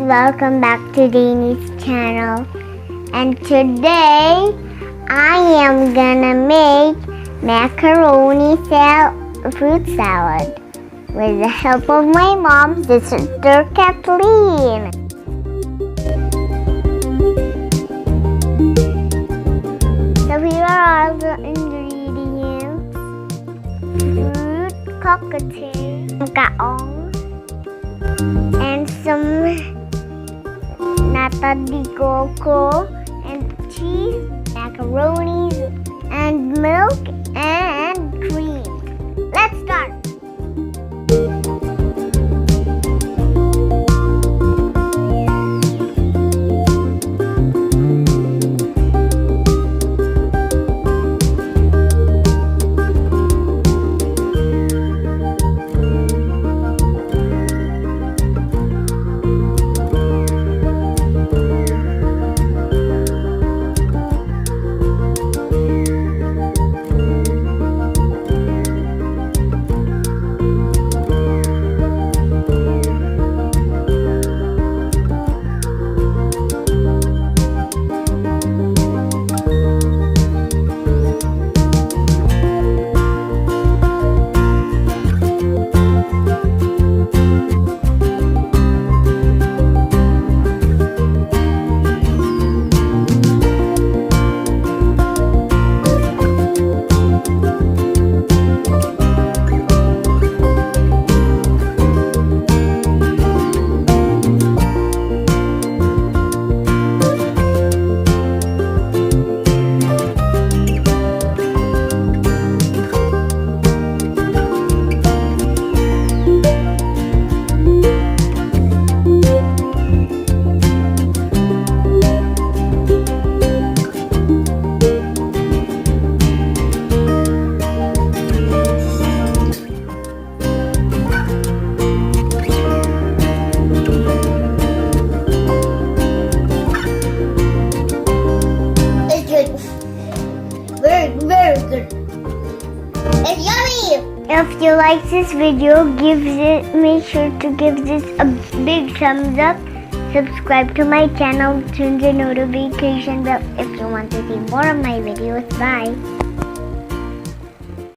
welcome back to Dani's channel. And today I am gonna make macaroni fruit salad with the help of my mom, sister Kathleen. So here are all the ingredients: fruit, cocktail, kaong, and some nata de coco, and cheese, macaroni, and milk and cream. Let's start. Very good. It's yummy. If you like this video, make sure to give this a big thumbs up. Subscribe to my channel, turn the notification bell if you want to see more of my videos. Bye.